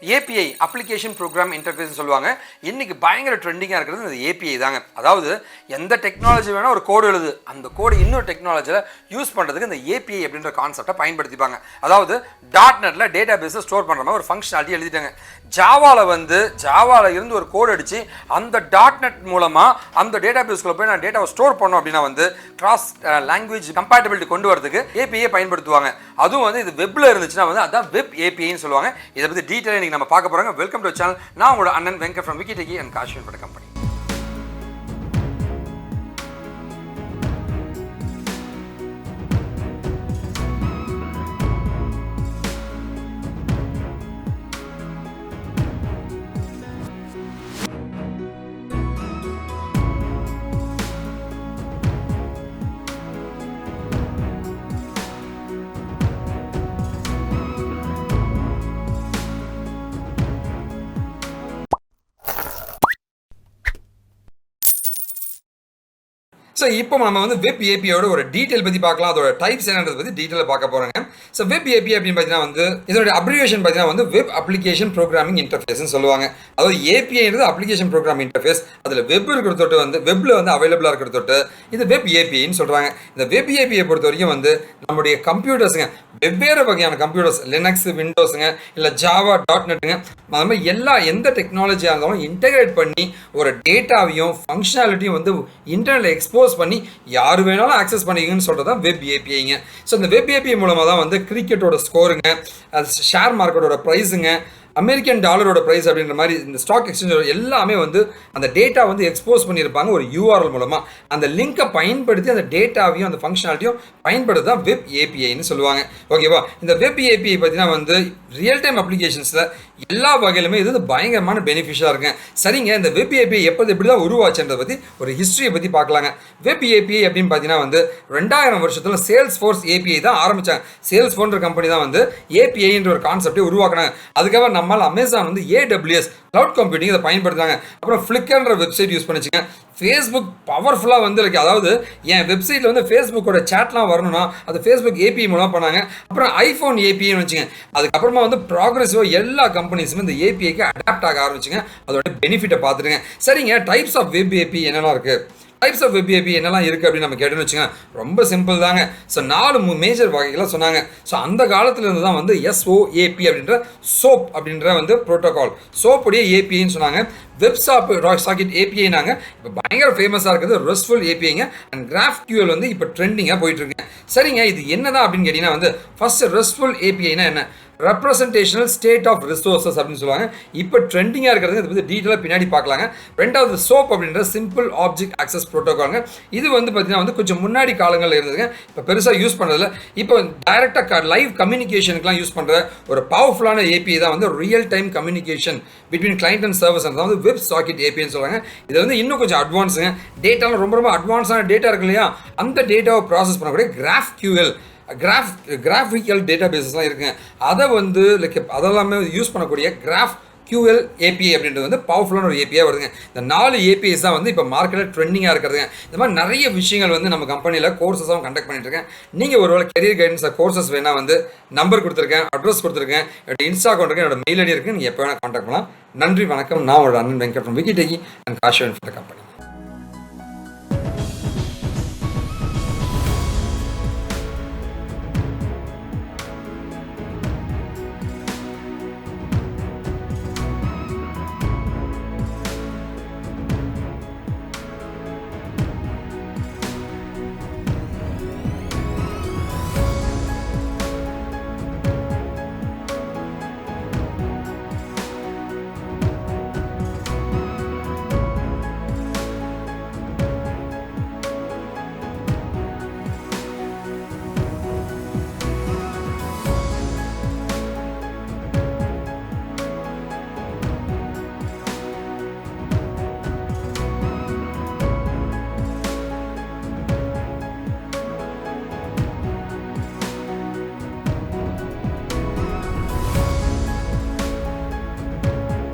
API application program interface சொல்லுவாங்க. இன்னைக்கு பயங்கர ட்ரெண்டிங்காக இருக்கிறது இந்த API தாங்க. அதாவது எந்த டெக்னாலஜி வேணால் ஒரு கோடு எழுது, அந்த கோடு இன்னொரு டெக்னாலஜியில் யூஸ் பண்ணுறதுக்கு இந்த API அப்படின்ற கான்செப்டை பயன்படுத்திப்பாங்க. அதாவது .NETல டேட்டா பேஸை ஸ்டோர் பண்ணுற மாதிரி ஒரு ஃபங்க்ஷனாலிட்டி எழுதிட்டாங்க. ஜாவாவில் இருந்து ஒரு கோடு அடித்து அந்த .NET மூலமாக அந்த டேட்டா பேஸ்க்குள்ளே போய் நான் டேட்டாவை ஸ்டோர் பண்ணோம் அப்படின்னா கிராஸ் லாங்குவேஜ் கம்பேட்டபிலிட்டி கொண்டு வரதுக்கு API பயன்படுத்துவாங்க. அதுவும் இது வெப்பில் இருந்துச்சுன்னா அதான் வெப் APIன்னு சொல்லுவாங்க. இதை பற்றி டீட்டெயிலாக நம்ம பார்க்க போறாங்க. Welcome to channel. நான் உங்களோட அண்ணன் Venkat from Wikitech and KaaShiv InfoTech company. So இப்போ நம்ம வெப் ஏபியோட ஒரு டீட்டெயில் பற்றி பார்க்கலாம். அதோட டைப்ஸ் என்னன்றதை பற்றி டீட்டெயிலாக பார்க்க போகிறாங்க. ஸோ வெப் ஏபி அப்படின்னு பார்த்தீங்கன்னா இதோட அப்ரிவேஷன் பார்த்தீங்கன்னா வெப் அப்ளிகேஷன் ப்ரோக்ராமிங் இன்டர்ஃபேஸ்னு சொல்லுவாங்க. அதாவது ஏபிஐன்றது அப்ளிகேஷன் ப்ரோக்ராம் இன்டர்ஃபேஸ். அதில் வெப் இருக்கிற தொட்டு வெப்பில் அவைலபிளாக இருக்கிற தொட்டு இது வெப் ஏபிஐன்னு சொல்கிறாங்க. இந்த வெப் ஏபிஐ பொறுத்த வரைக்கும் நம்முடைய கம்ப்யூட்டர்ஸுங்க, வெவ்வேறு வகையான கம்ப்யூட்டர்ஸ், லினக்ஸ், விண்டோஸுங்க, இல்லை ஜாவா, .NETங்க, அது மாதிரி எந்த டெக்னாலஜியாக இருந்தாலும் இன்டெகிரேட் பண்ணி ஒரு டேட்டாவையும் ஃபங்க்ஷனாலிட்டியும் இன்டர்நெட்டில் எக்ஸ்போஸ் பண்ணி யார் வேணாலும் ஆக்சஸ் பண்ணிக்கணும்னு சொல்கிறது தான் வெப் ஏபிஐங்க. ஸோ இந்த வெப் ஏபிஐ மூலமாக தான் கிரிக்கெட்டோட ஸ்கோருங்க, ஷேர் மார்க்கெட்டோட ப்ரைஸுங்க, அமெரிக்கன் டாலரோட ப்ரைஸ் அப்படின்ற மாதிரி இந்த ஸ்டாக் எக்ஸ்சேஞ்ச் எல்லாமே அந்த டேட்டா எக்ஸ்போஸ் பண்ணியிருப்பாங்க ஒரு URL மூலமாக. அந்த லிங்கை பயன்படுத்தி அந்த டேட்டாவையும் அந்த ஃபங்க்ஷனாலிட்டியும் பயன்படுத்தி தான் வெப் ஏபிஐன்னு சொல்லுவாங்க. ஓகேவா? இந்த வெப் ஏபிஐ பார்த்தீங்கன்னா ரியல் டைம் அப்ளிகேஷன்ஸில் எல்லா வகையிலுமே இது பயங்கரமான பெனிஃபிஷியாக இருக்குங்க. சரிங்க, இந்த வெப் ஏபிஐ எப்படி தான் உருவாச்சுன்றதை பற்றி ஒரு ஹிஸ்ட்ரியை பற்றி பார்க்கலாங்க. வெப் ஏபிஐ அப்படின்னு பார்த்தீங்கன்னா 2000 வருஷத்தில் சேல்ஸ் ஃபோர்ஸ் ஏபிஐ தான் ஆரம்பித்தாங்க. சேல்ஸ் ஃபோன்ற கம்பெனி தான் ஏபிஐன்ற ஒரு கான்செப்டை உருவாக்குனாங்க. அதுக்காக நம்மளால் அமேசான் AWS கிளவுட் கம்ப்யூட்டிங் இதை பயன்படுத்துறாங்க. அப்புறம் ஃப்ளிக்கர்ன்ற வெப்சைட் யூஸ் பண்ணிச்சுங்க. ஃபேஸ்புக் பவர்ஃபுல்லாக அதாவது என் வெப்சைட்டில் ஃபேஸ்புக்கோட சேட்லாம் வரணும்னா அது ஃபேஸ்புக் ஏபிஐ மூலமாக பண்ணாங்க. அப்புறம் ஐஃபோன் ஏபிஐன்னு வச்சுங்க. அதுக்கப்புறமா ப்ராக்ரெசிவாக எல்லா கம்பெனிஸுமே இந்த ஏபிஐக்கு அடாப்ட் ஆக ஆரம்பிச்சுங்க. அதோட பெனிஃபிட்டை பார்த்துருங்க. சரிங்க, டைப்ஸ் ஆஃப் வெப் ஏபி என்னெல்லாம் இருக்குது, டைப்ஸ் ஆஃப் வெப் ஏபி என்னெல்லாம் இருக்குது அப்படின்னு நம்ம கேட்டோன்னு வச்சுக்கோங்க. ரொம்ப சிம்பிள் தாங்க. ஸோ 4 மேஜர் வகைகளாக சொன்னாங்க. ஸோ அந்த காலத்தில் இருந்து தான் SOAP அப்படின்ற சோப் அப்படின்ற ப்ரோட்டோகால், சோப்புடைய ஏபிஐன்னு சொன்னாங்க. வெப் சாக்கெட் ஏபிஐனாங்க. இப்போ பயங்கர ஃபேமஸாக இருக்குது ரெஸ்ட்ஃபுல் ஏபிஐங்க. அண்ட் GraphQL இப்போ ட்ரெண்டிங்காக போயிட்டு இருக்குங்க. சரிங்க, இது என்னதான் அப்படின்னு கேட்டிங்கன்னா ஃபர்ஸ்ட் ரெஸ்ட்ஃபுல் ஏபிஐனா என்ன, ரெப்ரசன்டேஷனல் ஸ்டேட் ஆஃப் ரிசோர்ஸஸ் அப்படின்னு சொல்லுவாங்க. இப்போ ட்ரெண்டிங்காக இருக்கிறது இதை பற்றி டீட்டெயிலாக பின்னாடி பார்க்கலாங்க. ரெண்டாவது சோப் அப்படின்ற சிம்பிள் ஆப்ஜெக்ட் ஆக்சஸ் ப்ரோட்டோகால்ங்க. இது பார்த்தீங்கன்னா கொஞ்சம் முன்னாடி காலங்களில் இருந்ததுங்க. இப்போ பெருசாக யூஸ் பண்ணுறதில்ல. இப்போ டைரெக்டாக லைவ் கம்யூனிகேஷனுக்குலாம் யூஸ் பண்ணுற ஒரு பவர்ஃபுல்லான ஏபிஐ தான் real time communication between client and servers தான் வெப் சாக்கெட் ஏபிஐன்னு சொல்கிறாங்க. இது இன்னும் கொஞ்சம் அட்வான்ஸுங்க. டேட்டாலாம் ரொம்ப அட்வான்ஸான டேட்டா இருக்கு இல்லையா, அந்த டேட்டாவை ப்ராசஸ் பண்ணக்கூடிய GraphQL கிராஃபிக்கல் டேட்டா பேஸஸ்லாம் இருக்குங்க. அதை அதெல்லாமே யூஸ் பண்ணக்கூடிய GraphQL API அப்படின்றது பவர்ஃபுல்லான ஒரு ஏபிஐ வருதுங்க. இந்த 4 ஏபிஐஸ் தான் இப்போ மார்க்கெட்டில் ட்ரெண்டிங்காக இருக்கிறதுங்க. இந்த மாதிரி நிறைய விஷயங்கள் நம்ம கம்பெனியில் கோர்சஸாகவும் கண்டக்ட் பண்ணிட்டு இருக்கேன். நீங்கள் ஒருவேளை கெரியர் கைடன்ஸ் கோர்சஸ் வேணால் நம்பர் கொடுத்துருக்கேன், அட்ரஸ் கொடுத்துருக்கேன், என்னோட இன்ஸ்டா அக்கௌண்ட் இருக்கு, என்னோட மெயில் ஐடி இருக்குது. நீங்கள் எப்போ வேணால் கான்டாக்ட் பண்ணலாம். நன்றி, வணக்கம். நான் உங்களோட அண்ணன் Venkat from Wikitech and KaaShiv InfoTech company.